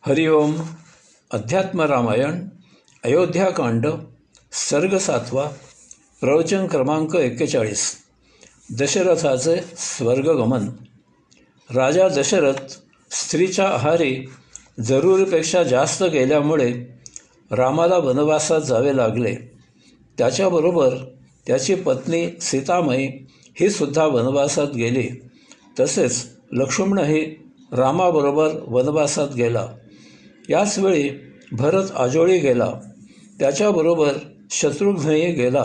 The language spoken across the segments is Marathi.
हरिओम. अध्यात्म रामायण अयोध्याकांड सर्ग 7. प्रवचन क्रमांक 41. दशरथाचे स्वर्गगमन. राजा दशरथ स्त्रीच्या आहारी जरुरीपेक्षा जास्त गेल्यामुळे रामाला वनवासात जावे लागले. त्याच्याबरोबर त्याची पत्नी सीतामाई ही सुद्धा वनवासात गेली. तसेच लक्ष्मणही रामाबरोबर वनवासात गेला. याचवेळी भरत आजोळी गेला. त्याच्याबरोबर शत्रुघ्नही गेला.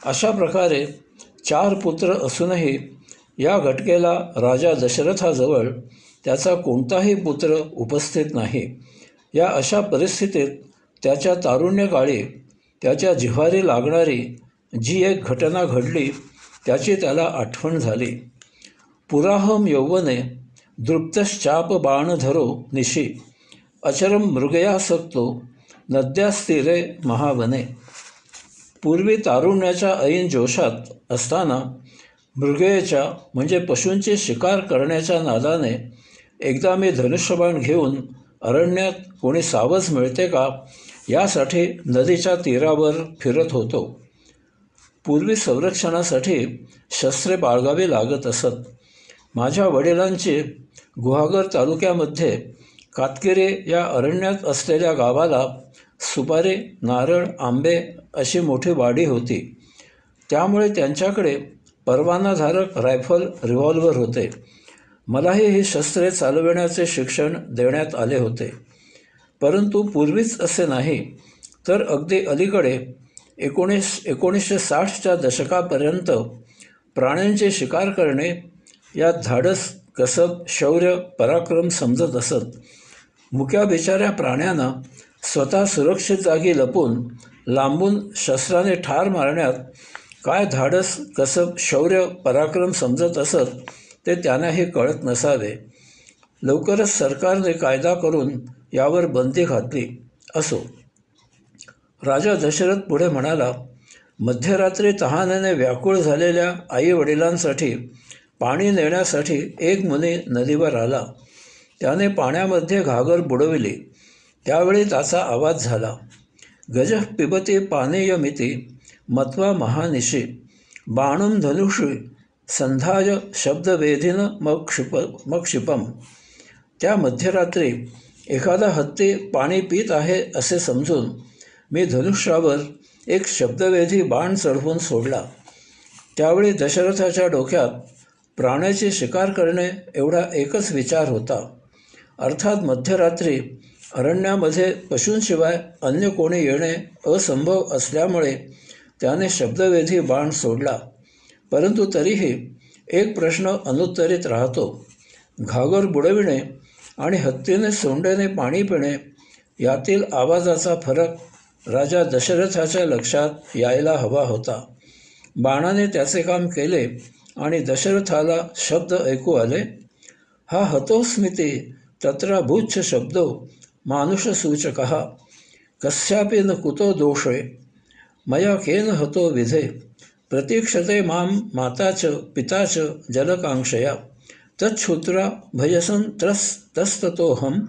अशा प्रकारे 4 पुत्र असूनही या घटकेला राजा दशरथाजवळ त्याचा कोणताही पुत्र उपस्थित नाही. या अशा परिस्थितीत त्याच्या तारुण्यकाळी त्याच्या जिव्हारी लागणारी जी एक घटना घडली त्याची त्याला आठवण झाली. पुराहम यौवने दृप्तश्चाप बाणधरो निशी अचरम मृगयासक्तो नद्यास्तीरे महावने. पूर्वी तारुण्याच्या ऐन जोशात असताना मृगयेच्या म्हणजे पशूंची शिकार करण्याच्या नादाने एकदा मी धनुष्यबाण घेऊन अरण्यात कोणी सावज मिळते का यासाठी नदीच्या तीरावर फिरत होतो. पूर्वी संरक्षणासाठी शस्त्रे बाळगावी लागत असत. माझ्या वडिलांची गुहागर तालुक्यामध्ये कातकेरे या अरण्यात असलेल्या गावाला सुपारी, नारळ, आंबे अशी मोठी वाडी होती. त्यामुळे त्यांच्याकडे परवानाधारक रायफल, रिव्हॉल्वर होते. मलाही ही शस्त्रे चालविण्याचे शिक्षण देण्यात आले होते. परंतु पूर्वीच असे नाही, तर अगदी अलीकडे 1960च्या दशकापर्यंत प्राण्यांची शिकार करणे यात धाडस, कसब, शौर्य, पराक्रम समजत असत. मुक्या बिचाऱ्या प्राण्यांना स्वतः सुरक्षित जागी लपून लांबून शस्त्राने ठार मारण्यात काय धाडस, कसब, शौर्य, पराक्रम समजत असत ते त्यांनाही कळत नसावे. लवकरच सरकारने कायदा करून यावर बंदी घातली. असो. राजा दशरथ पुढे म्हणाला, मध्यरात्री तहानेने व्याकुळ झालेल्या आई वडिलांसाठी पाणी नेण्यासाठी एक मुनी नदीवर आला. त्याने पाण्यामध्ये घागर बुडविली. त्यावेळी त्याचा आवाज झाला, गज पिबती पानेयमिती मत्वा महानिशी बाणुम धनुषी संधाय शब्दवेधीन मक्षिपम. त्या मध्यरात्री एखादा हत्ती पाणी पीत आहे असे समजून मी धनुष्यावर एक शब्दवेधी बाण चढवून सोडला. त्यावेळी दशरथाच्या डोक्यात प्राण्याची शिकार करणे एवढा एकच विचार होता. अर्थात मध्यरात्री अरण्यामध्ये पशूंशिवाय अन्य कोणी येणे असंभव असल्यामुळे त्याने शब्दवेधी बाण सोडला. परंतु तरीही एक प्रश्न अनुत्तरित राहतो. घागर बुडविणे आणि हत्तीने सोंडेने पाणी पिणे यातील आवाजाचा फरक राजा दशरथाच्या लक्षात यायला हवा होता. बाणाने त्याचे काम केले आणि दशरथाला शब्द ऐकू आले, हा हतोस्मिती तत्र भूच्छ शब्दो मानुषसूचकः कस्यापि न कुतो दोषे मया केन हतो विधे प्रतीक्षते मां माता च पिता च जलकांक्षया तच्छ्रुत्वा भयसं तस्ततोऽहं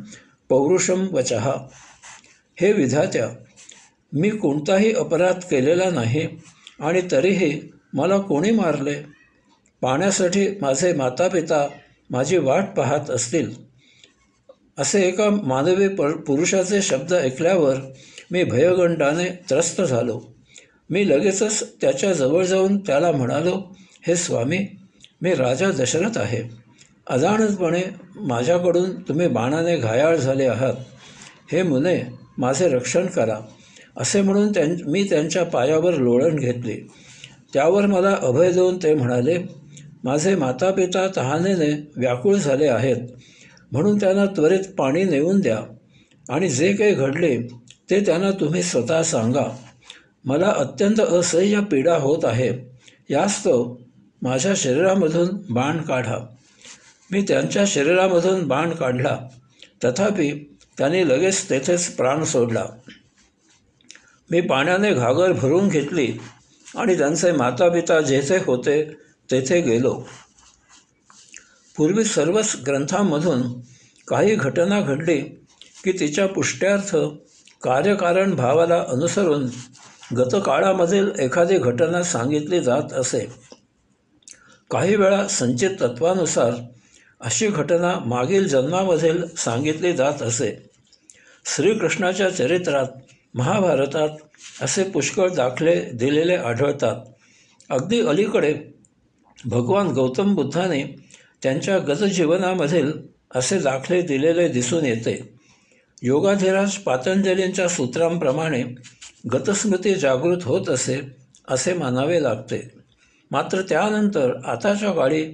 पौरुषं वचः. हे विधात्या, मी कोणताही अपराध केलेला नाही आणि तरीही मला कोणी मारले? पाण्यासाठी माझे मातापिता माझी वाट पाहत असतील. असे एका मानवी पुरुषाचे शब्द ऐकल्यावर मी भयगंडाने त्रस्त झालो. मी लगेचच त्याच्या जवळ जाऊन त्याला म्हणालो, हे स्वामी, मी राजा दशरथ आहे. अजाणतपणे माझ्याकडून तुम्ही बाणाने घायाळ झाले आहात. हे मुने, माझे रक्षण करा. असे म्हणून मी त्यांच्या पायावर लोळण घेतली. त्यावर मला अभय देऊन ते म्हणाले, माझे मातापिता तहानेने व्याकुळ झाले आहेत, म्हणून त्यांना त्वरित पाणी नेऊन द्या आणि जे काही घडले ते त्यांना तुम्ही स्वतः सांगा. मला अत्यंत असह्य पीडा होत आहे. यास्तव माझ्या शरीरामधून बाण काढा. मी त्यांच्या शरीरामधून बाण काढला, तथापि त्यांनी लगेच तेथेच प्राण सोडला. मी पाण्याने घागर भरून घेतली आणि त्यांचे मातापिता जेथे होते तेथे गेलो. पूर्वी सर्वच ग्रंथांमधून काही घटना घडली की तिच्या पुष्ट्यार्थ कार्यकारण भावाला अनुसरून गतकाळामधील एखादी घटना सांगितली जात असे. काही वेळा संचित तत्वानुसार अशी घटना मागील जन्मामधील सांगितली जात असे. श्रीकृष्णाच्या चरित्रात, महाभारतात असे पुष्कळ दाखले दिलेले आढळतात. अगदी अलीकडे भगवान गौतम बुद्धाने त्यांच्या गतजीवनामधील असे दाखले दिलेले दिसून येते. योगाधिराज पातंजलींच्या सूत्रांप्रमाणे गतस्मृती जागृत होत असे मानावे लागते. मात्र त्यानंतर आताच्या काळी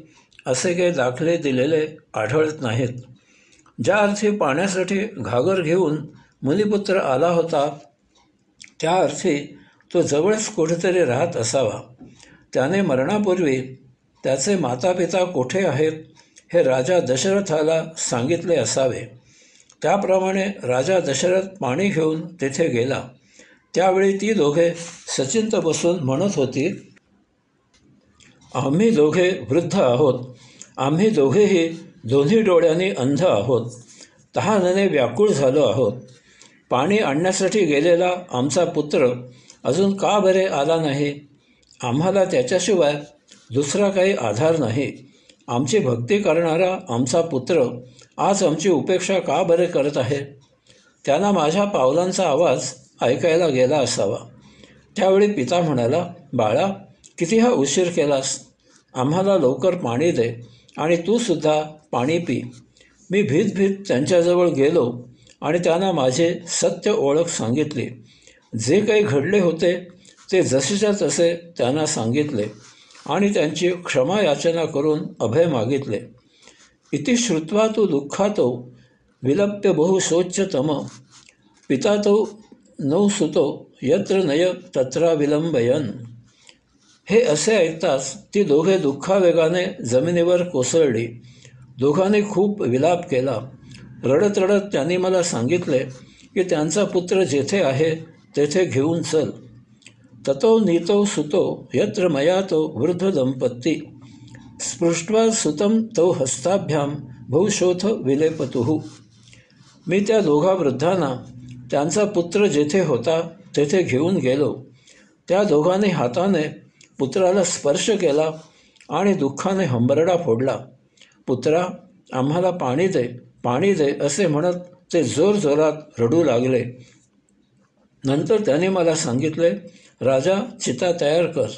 असे काही दाखले दिलेले आढळत नाहीत. ज्या अर्थी पाण्यासाठी घागर घेऊन मुनिपुत्र आला होता त्या अर्थी तो जवळच कुठेतरी राहत असावा. त्याने मरणापूर्वी त्याचे मातापिता कोठे आहेत हे राजा दशरथाला सांगितले असावे. त्याप्रमाणे राजा दशरथ पाणी घेऊन तेथे गेला. त्यावेळी ती दोघे सचिंत बसून म्हणत होती, आम्ही दोघे वृद्ध आहोत. आम्ही दोघेही दोन्ही डोळ्यांनी अंध आहोत. तहानेने व्याकुळ झालो आहोत. पाणी आणण्यासाठी गेलेला आमचा पुत्र अजून का बरे आला नाही? आम्हाला त्याच्याशिवाय दुसरा काही आधार नाही. आमची भक्ती करणारा आमचा पुत्र आज आमची उपेक्षा का बरे करत आहे? त्यांना माझ्या पावलांचा आवाज ऐकायला गेला असावा. त्यावेळी पिता म्हणाला, बाळा, किती हा उशीर केलास? आम्हाला लवकर पाणी दे आणि तू सुद्धा पाणी पी. मी भीत त्यांच्याजवळ गेलो आणि त्यांना माझे सत्य ओळख सांगितली. जे काही घडले होते ते जसेच्या तसे त्यांना सांगितले आणि त्यांची क्षमा याचना करून अभय मागितले. इति श्रुत्वा तु दुःखातो विलप्य बहु शोच्यतम पितातो नौ सुतो यत्र नय तत्रा विलंबयन. हे असे ऐकताच ती दोघे दुःखावेगाने जमिनीवर कोसळली. दोघांनी खूप विलाप केला. रडत रडत त्यांनी मला सांगितले की त्यांचा पुत्र जेथे आहे तेथे घेऊन चल. ततो नीतो सुतो यत्र मया तो वृद्ध दंपत्ती स्पृष्ट्वा सुतं तौ हस्ताभ्याम बहुशोथ विलेपतुः. मी त्या दोघा वृद्धांना त्यांचा पुत्र जेथे होता तेथे घेऊन गेलो. त्या दोघांनी हाताने पुत्राला स्पर्श केला आणि दुःखाने हंबरडा फोडला. पुत्रा, आम्हाला पाणी दे, पाणी दे असे म्हणत ते जोरजोरात रडू लागले. नंतर त्यांनी मला सांगितले, राजा, चिता तयार कर.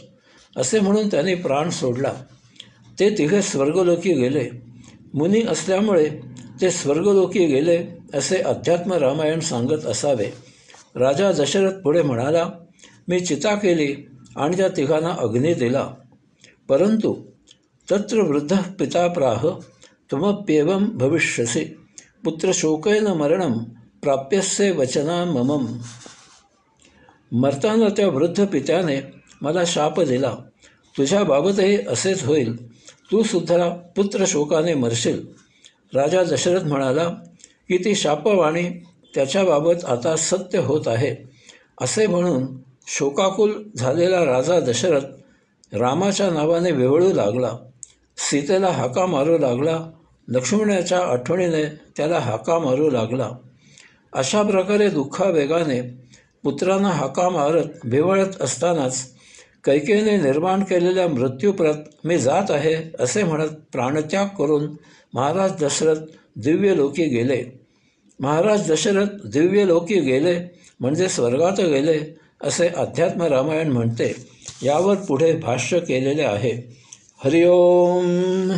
असे म्हणून त्यांनी प्राण सोडला. ते तिघे स्वर्गलोकी गेले. मुनी असल्यामुळे ते स्वर्गलोकी गेले असे अध्यात्म रामायण सांगत असावे. राजा दशरथ पुढे म्हणाला, मी चिता केली आणि त्या तिघांना अग्नी दिला. परंतु तत्र वृद्ध पिता प्राह त्वमप्येवं भविष्यसि पुत्र शोकेन मरणं प्राप्यस्य वचना ममम. मरताना त्या वृद्ध पित्याने मला शाप दिला. तुझ्याबाबतही असेच होईल. तू सुद्धा पुत्र शोकाने मरशील. राजा दशरथ म्हणाला की ती शापवाणी त्याच्याबाबत आता सत्य होत आहे. असे म्हणून शोकाकुल झालेला राजा दशरथ रामाच्या नावाने विव्हळू लागला. सीतेला हाका मारू लागला. लक्ष्मणाच्या आठवणीने त्याला हाका मारू लागला. अशा प्रकारे दुःखावेगाने पुत्रांना हाका मारत विव्हळत असतानाच कैकेयीने निर्माण केलेल्या मृत्यूप्रत मी जात आहे असे म्हणत प्राणत्याग करून महाराज दशरथ दिव्यलोकी गेले. महाराज दशरथ दिव्यलोकी गेले म्हणजे स्वर्गात गेले असे अध्यात्म रामायण म्हणते. यावर पुढे भाष्य केलेले आहे. हरिओम.